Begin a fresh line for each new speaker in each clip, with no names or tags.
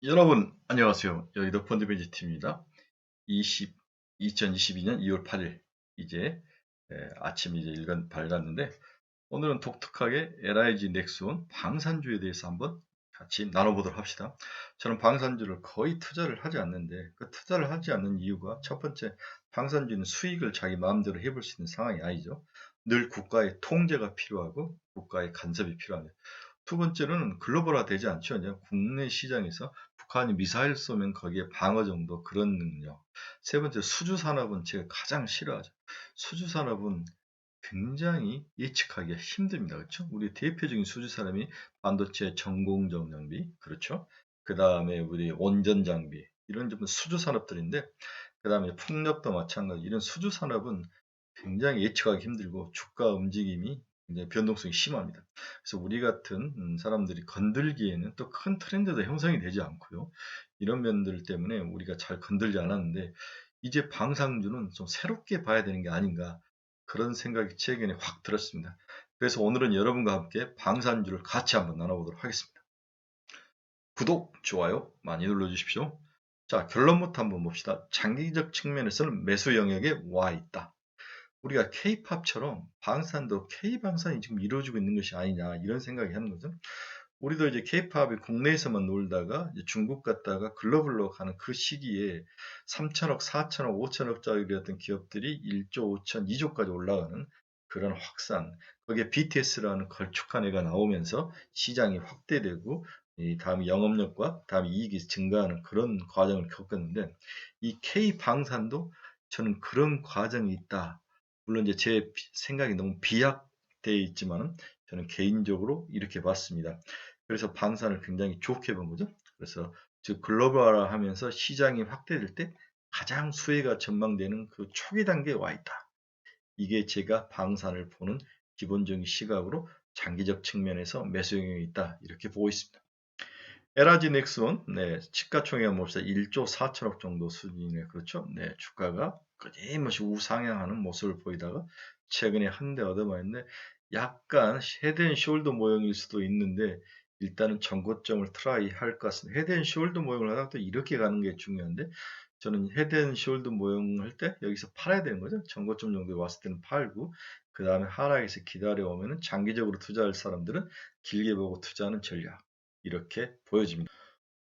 여러분 안녕하세요. 여의도 펀드매니지 팀입니다. 2022년 2월 8일 이제 아침 이제 일간 밝았는데 오늘은 독특하게 LIG 넥스원 방산주에 대해서 한번 같이 나눠보도록 합시다. 저는 방산주를 거의 투자를 하지 않는데 그 투자를 하지 않는 이유가 첫 번째, 방산주는 수익을 자기 마음대로 해볼 수 있는 상황이 아니죠. 늘 국가의 통제가 필요하고 국가의 간섭이 필요합니다. 두 번째로는 글로벌화 되지 않죠. 그냥 국내 시장에서 북한이 미사일 쏘면 거기에 방어 정도 그런 능력. 세 번째, 수주 산업은 제가 가장 싫어하죠. 수주 산업은 굉장히 예측하기가 힘듭니다. 그렇죠? 우리 대표적인 수주 산업이 반도체 전공정 장비, 그렇죠? 그 다음에 우리 원전 장비, 이런 좀 수주 산업들인데, 그 다음에 풍력도 마찬가지. 이런 수주 산업은 굉장히 예측하기 힘들고 주가 움직임이 굉장히 변동성이 심합니다. 그래서 우리 같은 사람들이 건들기에는 또 큰 트렌드도 형성이 되지 않고요. 이런 면들 때문에 우리가 잘 건들지 않았는데 이제 방상주는 좀 새롭게 봐야 되는 게 아닌가, 그런 생각이 최근에 확 들었습니다. 그래서 오늘은 여러분과 함께 방산주를 같이 한번 나눠보도록 하겠습니다. 구독, 좋아요 많이 눌러주십시오. 자, 결론부터 한번 봅시다. 장기적 측면에서는 매수 영역에 와 있다. 우리가 K-팝처럼 방산도 K-방산이 지금 이루어지고 있는 것이 아니냐, 이런 생각이 하는 거죠. 우리도 이제 K-팝이 국내에서만 놀다가 이제 중국 갔다가 글로벌로 가는 그 시기에 3천억, 4천억, 5천억짜리였던 기업들이 1조 5천, 2조까지 올라가는 그런 확산, 거기에 BTS라는 걸쭉한 애가 나오면서 시장이 확대되고 이 다음 영업력과 다음 이익이 증가하는 그런 과정을 겪었는데, 이 K-방산도 저는 그런 과정이 있다. 물론 이제 제 생각이 너무 비약되어 있지만은 저는 개인적으로 이렇게 봤습니다. 그래서 방산을 굉장히 좋게 본 거죠. 그래서 즉 글로벌화 하면서 시장이 확대될 때 가장 수혜가 전망되는 그 초기 단계에 와 있다. 이게 제가 방산을 보는 기본적인 시각으로 장기적 측면에서 매수 영역이 있다, 이렇게 보고 있습니다. LG 넥슨, 네, 시가총액 몹시다 1조 4천억 정도 수준이네, 그렇죠? 네, 주가가 끊임없이 우상향하는 모습을 보이다가 최근에 한 대 얻어맞는데 약간 헤드앤숄더 모형일 수도 있는데 일단은 전고점을 트라이 할 것 같습니다. 헤드앤숄더 모형을 하다가 또 이렇게 가는 게 중요한데 저는 헤드앤숄더 모형 할 때 여기서 팔아야 되는 거죠. 전고점 정도에 왔을 때는 팔고 그 다음에 하락에서 기다려오면은 장기적으로 투자할 사람들은 길게 보고 투자하는 전략, 이렇게 보여집니다.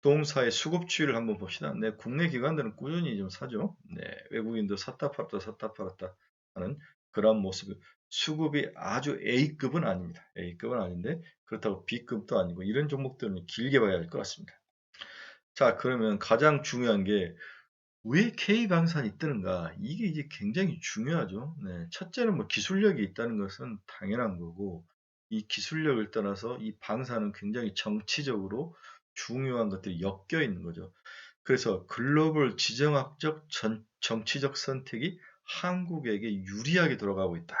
동사의 수급추이를 한번 봅시다. 네, 국내 기관들은 꾸준히 좀 사죠. 네, 외국인도 샀다 팔았다 샀다 팔았다 하는 그런 모습. 수급이 아주 A급은 아닙니다. A급은 아닌데 그렇다고 B급도 아니고 이런 종목들은 길게 봐야 할 것 같습니다. 자, 그러면 가장 중요한 게 왜 K방산이 뜨는가? 이게 이제 굉장히 중요하죠. 네, 첫째는 뭐 기술력이 있다는 것은 당연한 거고, 이 기술력을 떠나서 이 방사는 굉장히 정치적으로 중요한 것들이 엮여 있는 거죠. 그래서 글로벌 지정학적 정치적 선택이 한국에게 유리하게 돌아가고 있다.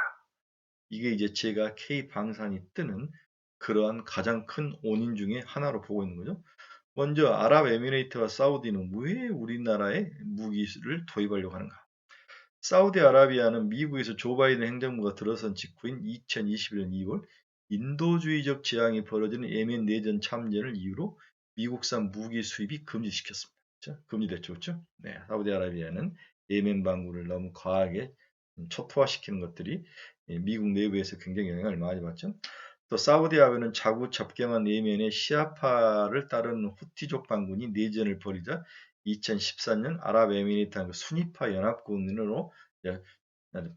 이게 이제 제가 K방산이 뜨는 그러한 가장 큰 원인 중에 하나로 보고 있는 거죠. 먼저 아랍에미레이트와 사우디는 왜 우리나라에 무기를 도입하려고 하는가? 사우디아라비아는 미국에서 조 바이든 행정부가 들어선 직후인 2021년 2월 인도주의적 재앙이 벌어지는 예멘 내전 참전을 이유로 미국산 무기 수입이 금지시켰습니다. 그렇죠? 금지됐죠, 그렇죠? 네, 사우디아라비아는 예멘 반구를 너무 과하게 초토화시키는 것들이 미국 내부에서 굉장히 영향을 많이 받죠. 또 사우디아라비아는 자구 접경한 예멘의 시아파를 따르는 후티족 반군이 내전을 벌이자 2014년 아랍에미리트한 순위파 연합군으로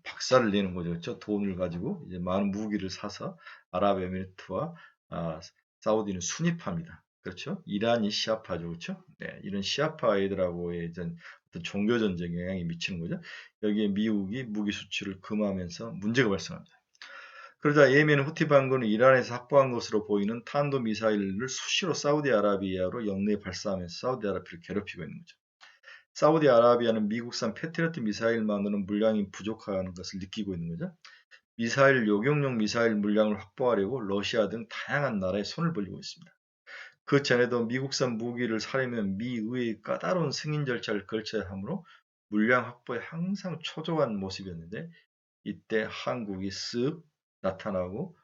박살을 내는 거죠. 그렇죠? 돈을 가지고 이제 많은 무기를 사서 아랍에미리트와 사우디는 순위파입니다. 그렇죠? 이란이 시아파죠. 그렇죠? 네, 이런 시아파 애들하고의 어떤 종교 전쟁에 영향이 미치는 거죠. 여기에 미국이 무기 수출을 금하면서 문제가 발생합니다. 그러자 예멘 후티 반군은 이란에서 확보한 것으로 보이는 탄도 미사일을 수시로 사우디아라비아로 영내에 발사하면서 사우디아라비아를 괴롭히고 있는 거죠. 사우디아라비아는 미국산 패트리어트 미사일만으로는 물량이 부족한 것을 느끼고 있는 거죠. 미사일 요격용 미사일 물량을 확보하려고 러시아 등 다양한 나라에 손을 벌리고 있습니다. 그 전에도 미국산 무기를 사려면 미 의회의 까다로운 승인 절차를 거쳐야 하므로 물량 확보에 항상 초조한 모습이었는데 이때 한국이 쓱 나타나고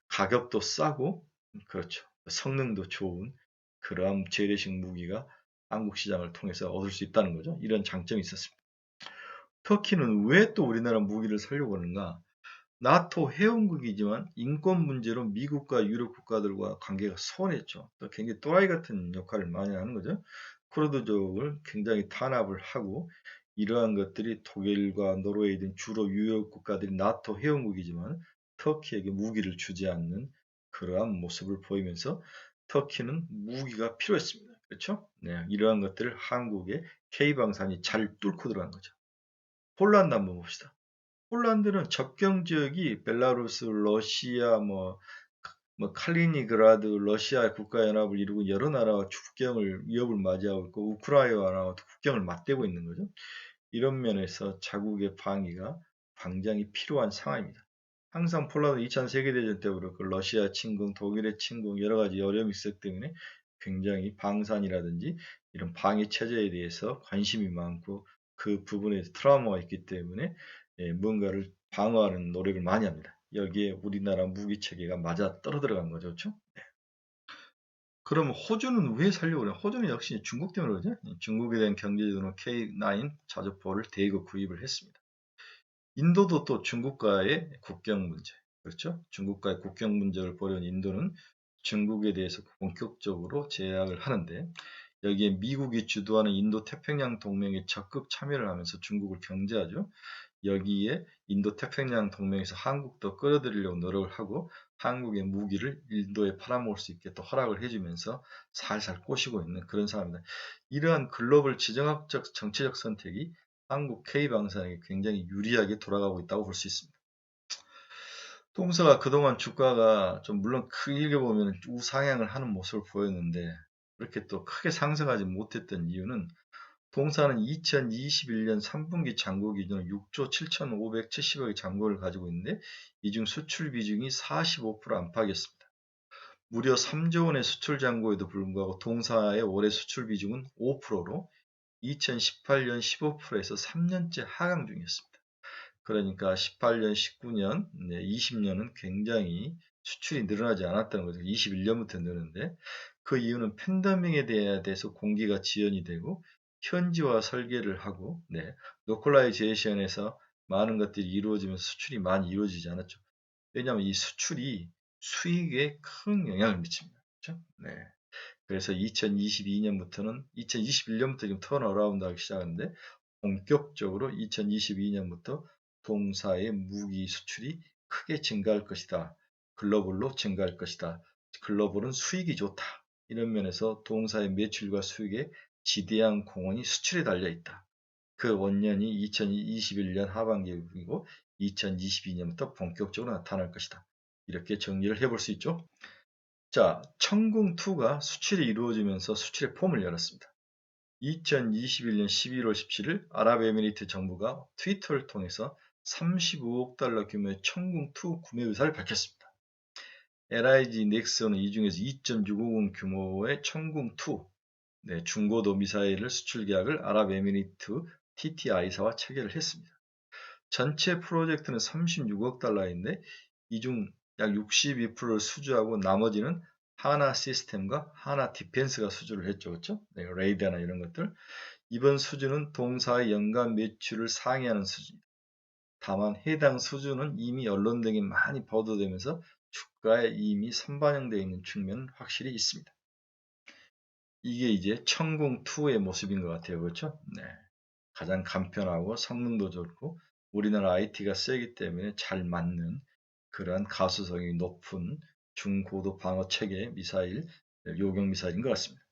가격도 싸고, 그렇죠, 성능도 좋은 그러한 재래식 무기가 한국 시장을 통해서 얻을 수 있다는 거죠. 이런 장점이 있었습니다. 터키는 왜 또 우리나라 무기를 사려고 하는가? 나토 회원국이지만 인권 문제로 미국과 유럽 국가들과 관계가 소원했죠. 또 굉장히 또라이 같은 역할을 많이 하는 거죠. 쿠르드족을 굉장히 탄압을 하고 이러한 것들이 독일과 노르웨이 등 주로 유럽 국가들이 나토 회원국이지만 터키에게 무기를 주지 않는 그러한 모습을 보이면서 터키는 무기가 필요했습니다. 그렇죠? 네, 이러한 것들을 한국의 K방산이 잘 뚫고 들어간 거죠. 폴란드 한번 봅시다. 폴란드는 접경 지역이 벨라루스, 러시아, 뭐 칼리니그라드, 러시아 국가연합을 이루고 여러 나라와 국경을 위협을 맞이하고 있고 우크라이나와 국경을 맞대고 있는 거죠. 이런 면에서 자국의 방위가 굉장히 필요한 상황입니다. 항상 폴란드 2차 세계대전 때부터 그 러시아 침공, 독일의 침공 여러 가지 어려움이 있었기 때문에 굉장히 방산이라든지 이런 방위 체제에 대해서 관심이 많고 그 부분에 트라우마가 있기 때문에 뭔가를 방어하는 노력을 많이 합니다. 여기에 우리나라 무기 체계가 맞아 떨어들어간 거죠, 그렇죠? 네. 그럼 호주는 왜 살려고 그래요? 호주는 역시 중국 때문에 그러죠. 중국에 대한 경제적으로 K9 자주포를 대거 구입을 했습니다. 인도도 또 중국과의 국경 문제, 그렇죠? 중국과의 국경 문제를 보려는 인도는 중국에 대해서 본격적으로 제약을 하는데 여기에 미국이 주도하는 인도 태평양 동맹에 적극 참여를 하면서 중국을 견제하죠. 여기에 인도 태평양 동맹에서 한국도 끌어들이려고 노력을 하고 한국의 무기를 인도에 팔아먹을 수 있게 또 허락을 해주면서 살살 꼬시고 있는 그런 상황입니다. 이러한 글로벌 지정학적 정치적 선택이 한국 K방산에게 굉장히 유리하게 돌아가고 있다고 볼 수 있습니다. 동사가 그동안 주가가 좀 물론 크게 보면 우상향을 하는 모습을 보였는데 그렇게 또 크게 상승하지 못했던 이유는 동사는 2021년 3분기 잔고 기준으로 6조 7,570억의 잔고를 가지고 있는데 이 중 수출 비중이 45% 안팎이었습니다. 무려 3조 원의 수출 잔고에도 불구하고 동사의 올해 수출 비중은 5%로 2018년 15%에서 3년째 하강 중이었습니다. 그러니까 18년, 19년, 20년은 굉장히 수출이 늘어나지 않았다는 거죠. 21년부터 늘었는데 그 이유는 팬데믹에 대해서 공기가 지연이 되고 현지화 설계를 하고 로컬라이제이션에서 많은 것들이 이루어지면서 수출이 많이 이루어지지 않았죠. 왜냐하면 이 수출이 수익에 큰 영향을 미칩니다. 그렇죠? 네. 그래서 2022년부터는 2021년부터 지금 턴어라운드 하기 시작하는데 본격적으로 2022년부터 동사의 무기 수출이 크게 증가할 것이다. 글로벌로 증가할 것이다. 글로벌은 수익이 좋다. 이런 면에서 동사의 매출과 수익에 지대한 공헌이 수출에 달려 있다. 그 원년이 2021년 하반기이고 2022년부터 본격적으로 나타날 것이다. 이렇게 정리를 해볼 수 있죠. 자, 천궁2가 수출이 이루어지면서 수출의 폼을 열었습니다. 2021년 11월 17일 아랍에미리트 정부가 트위터를 통해서 35억 달러 규모의 천궁2 구매 의사를 밝혔습니다. LIG 넥슨은 이 중에서 2.6억 규모의 천궁2 중고도 미사일을 수출 계약을 아랍에미리트 TTI사와 체결을 했습니다. 전체 프로젝트는 36억 달러인데 이 중 약 62%를 수주하고 나머지는 하나 시스템과 하나 디펜스가 수주를 했죠. 그렇죠? 레이더나 이런 것들. 이번 수주는 동사의 연간 매출을 상회하는 수준입니다. 다만 해당 수주는 이미 언론 등에 많이 보도되면서 주가에 이미 선반영되어 있는 측면은 확실히 있습니다. 이게 이제 천궁2의 모습인 것 같아요. 그렇죠? 네. 가장 간편하고 성능도 좋고 우리나라 IT가 세기 때문에 잘 맞는 그러한 가수성이 높은 중고도 방어 체계 미사일, 요격 미사일인 것 같습니다.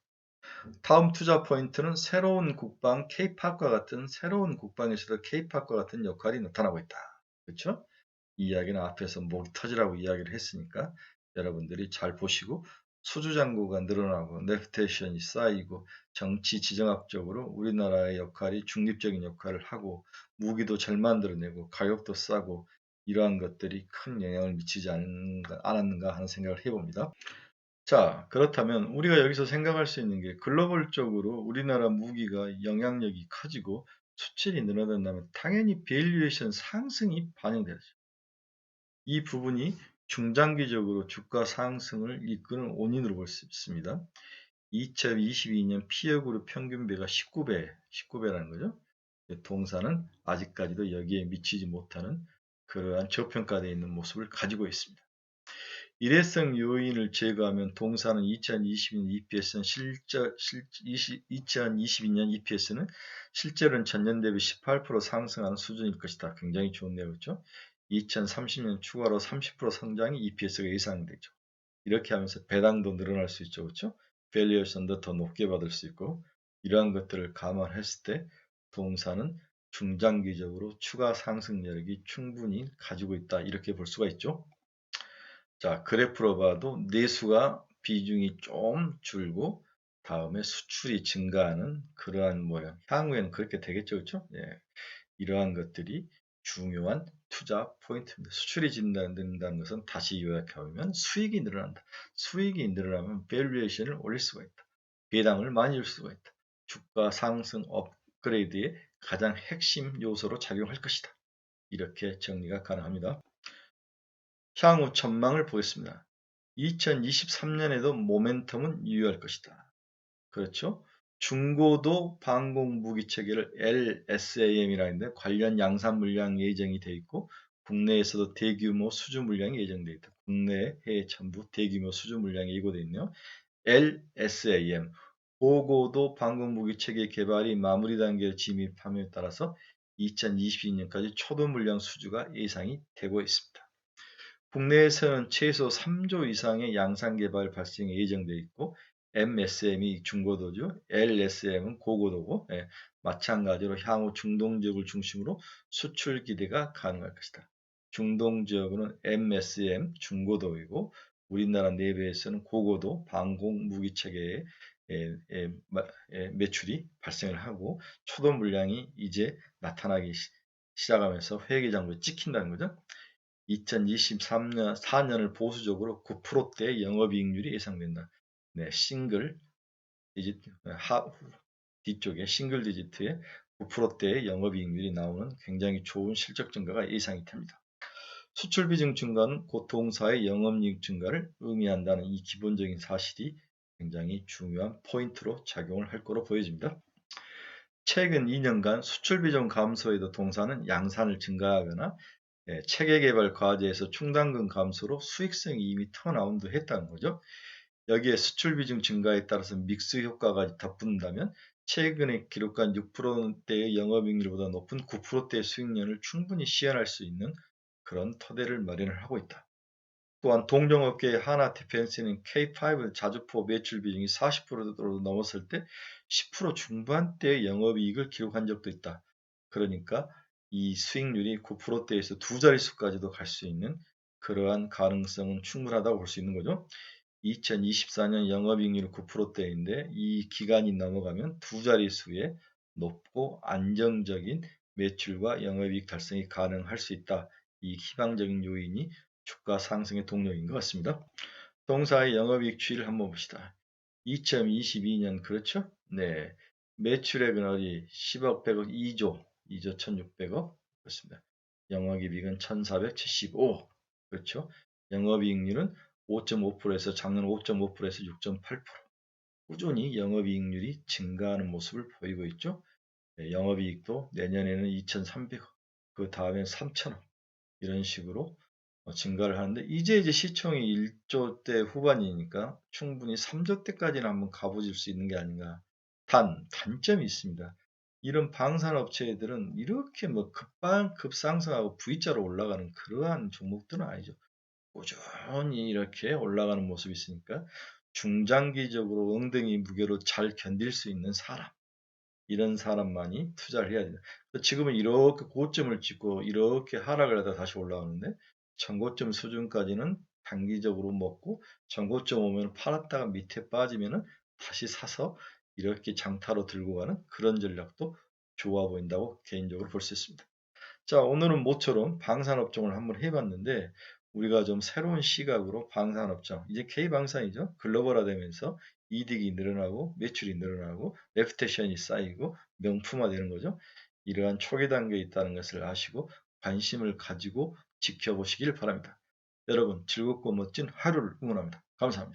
다음 투자 포인트는 새로운 국방 K-팝과 같은 새로운 국방에서도 K-팝과 같은 역할이 나타나고 있다. 그렇죠? 이 이야기는 앞에서 목이 터지라고 이야기를 했으니까 여러분들이 잘 보시고 수주잔고가 늘어나고 넥스테이션이 쌓이고 정치 지정학적으로 우리나라의 역할이 중립적인 역할을 하고 무기도 잘 만들어내고 가격도 싸고 이러한 것들이 큰 영향을 미치지 않았는가 하는 생각을 해봅니다. 자, 그렇다면 우리가 여기서 생각할 수 있는 게 글로벌적으로 우리나라 무기가 영향력이 커지고 수출이 늘어난다면 당연히 밸류에이션 상승이 반영되죠. 이 부분이 중장기적으로 주가 상승을 이끄는 원인으로 볼 수 있습니다. 2022년 피어그룹 평균배가 19배라는 거죠. 동사는 아직까지도 여기에 미치지 못하는 그러한 저평가되어 있는 모습을 가지고 있습니다. 일회성 요인을 제거하면 동사는 2022년 EPS는 실제로는 전년 대비 18% 상승하는 수준일 것이다. 굉장히 좋네요. 그렇죠? 2030년 추가로 30% 성장이 EPS가 예상되죠. 이렇게 하면서 배당도 늘어날 수 있죠. 그렇죠? 밸류에이션도 더 높게 받을 수 있고 이러한 것들을 감안했을 때 동사는 중장기적으로 추가 상승 여력이 충분히 가지고 있다. 이렇게 볼 수가 있죠. 자, 그래프로 봐도 내수가 비중이 좀 줄고 다음에 수출이 증가하는 그러한 모양. 향후에는 그렇게 되겠죠. 그렇죠? 예. 이러한 것들이 중요한 투자 포인트입니다. 수출이 증가한다는 것은 다시 요약해보면 수익이 늘어난다. 수익이 늘어나면 밸류에이션을 올릴 수가 있다. 배당을 많이 줄 수가 있다. 주가 상승 업그레이드의 가장 핵심 요소로 작용할 것이다. 이렇게 정리가 가능합니다. 향후 전망을 보겠습니다. 2023년에도 모멘텀은 유효할 것이다. 그렇죠? 중고도 방공무기 체계를 LSAM이라 하는데 관련 양산 물량 예정이 되어 있고 국내에서도 대규모 수주 물량이 예정되어 있다. 국내 해외 전부 대규모 수주 물량이 예고되어 있네요. LSAM 고고도 방공무기 체계 개발이 마무리 단계에 진입함에 따라서 2022년까지 초도 물량 수주가 예상이 되고 있습니다. 국내에서는 최소 3조 이상의 양산 개발 발생이 예정되어 있고 MSM이 중고도죠. LSM은 고고도고 마찬가지로 향후 중동 지역을 중심으로 수출 기대가 가능할 것이다. 중동 지역은 MSM 중고도이고 우리나라 내부에서는 고고도 방공 무기 체계의 매출이 발생을 하고 초도 물량이 이제 나타나기 시작하면서 회계장부에 찍힌다는 거죠. 2023년 4년을 보수적으로 9%대 영업이익률이 예상된다. 네, 싱글 디지트 뒤쪽에 싱글 디지트의 9%대의 영업이익률이 나오는 굉장히 좋은 실적 증가가 예상이 됩니다. 수출 비중 증가는 고통사의 영업이익 증가를 의미한다는 이 기본적인 사실이 굉장히 중요한 포인트로 작용을 할 거로 보여집니다. 최근 2년간 수출 비중 감소에도 동사는 양산을 증가하거나 체계 개발 과제에서 충당금 감소로 수익성이 이미 턴아웃도 했다는 거죠. 여기에 수출 비중 증가에 따라서 믹스 효과가 덧붙는다면 최근에 기록한 6%대의 영업이익률보다 높은 9%대의 수익률을 충분히 시현할 수 있는 그런 토대를 마련을 하고 있다. 또한 동종업계의 하나 디펜스는 K5 자주포 매출 비중이 40%로 넘었을 때 10% 중반대의 영업이익을 기록한 적도 있다. 그러니까 이 수익률이 9%대에서 두 자릿수까지도 갈 수 있는 그러한 가능성은 충분하다고 볼 수 있는 거죠. 2024년 영업이익률 9%대인데 이 기간이 넘어가면 두 자릿수의 높고 안정적인 매출과 영업이익 달성이 가능할 수 있다. 이 희망적인 요인이 주가 상승의 동력인 것 같습니다. 동사의 영업이익 추이를 한번 봅시다. 2022년 그렇죠? 네, 매출액은 어디 10억, 100억, 2조 1600억 그렇습니다. 영업이익은 1475 그렇죠? 영업이익률은 5.5%에서 작년 5.5%에서 6.8% 꾸준히 영업이익률이 증가하는 모습을 보이고 있죠. 네, 영업이익도 내년에는 2,300억, 그 다음엔 3,000억 이런 식으로 증가를 하는데 이제 시총이 1조대 후반이니까 충분히 3조대까지는 한번 가보실 수 있는 게 아닌가. 단점이 있습니다. 이런 방산업체들은 이렇게 뭐 급상승하고 V자로 올라가는 그러한 종목들은 아니죠. 꾸준히 이렇게 올라가는 모습이 있으니까 중장기적으로 엉덩이 무게로 잘 견딜 수 있는 사람, 이런 사람만이 투자를 해야 돼요. 지금은 이렇게 고점을 찍고 이렇게 하락을 하다 다시 올라오는데 전고점 수준까지는 단기적으로 먹고 전고점 오면 팔았다가 밑에 빠지면은 다시 사서 이렇게 장타로 들고 가는 그런 전략도 좋아 보인다고 개인적으로 볼 수 있습니다. 자, 오늘은 모처럼 방산업종을 한번 해봤는데 우리가 좀 새로운 시각으로 방산업종, 이제 K방산이죠. 글로벌화 되면서 이득이 늘어나고 매출이 늘어나고 레퓨테이션이 쌓이고 명품화 되는 거죠. 이러한 초기 단계에 있다는 것을 아시고 관심을 가지고 지켜보시길 바랍니다. 여러분 즐겁고 멋진 하루를 응원합니다. 감사합니다.